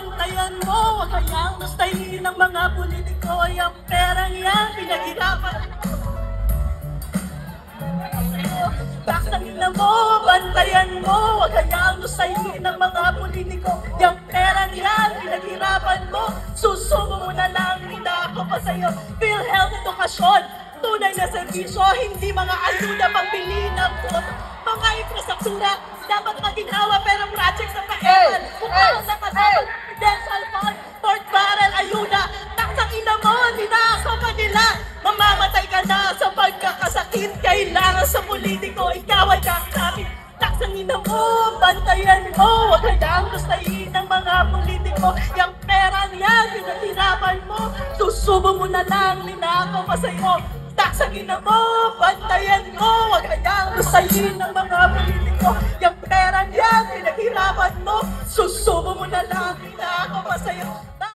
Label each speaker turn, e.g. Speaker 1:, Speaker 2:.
Speaker 1: bantayan mo. Huwag kayang gustahin ng mga politiko. Yung perang yan, pinaghirapan. Taksangin na mo, bantayan mo. Huwag kayang gustahin ng mga politiko. Yung perang yan, pinaghirapan mo. Susubo mo na lang, ako pa sa'yo. PhilHealth, edukasyon, tunay na serbisyo, hindi mga ayuda pambili ng voto. Mga infrastruktura, dapat maginhawa pero projects na pa-ewan. Kung ano na kasama, confidential fund, fourth barrel, ayuda, taksang ina mo, hindi na ako kanila. Mamamatay ka na sa pagkakasakit, kailangan sa politiko, ikaw ay kakapit. Taksang ina mo, bantayan mo, huwag kayang gustahin ng mga politiko. Yung pera niya, pinaghirapan mo, susubo mo na lang, ninakaw pa sa'yo. Taksang ina mo, bantayan mo, huwag kayang gustahin ng mga politiko. Yung pera niya, pinaghirapan mo, susubo mo na lang, ninakaw pa sa'yo.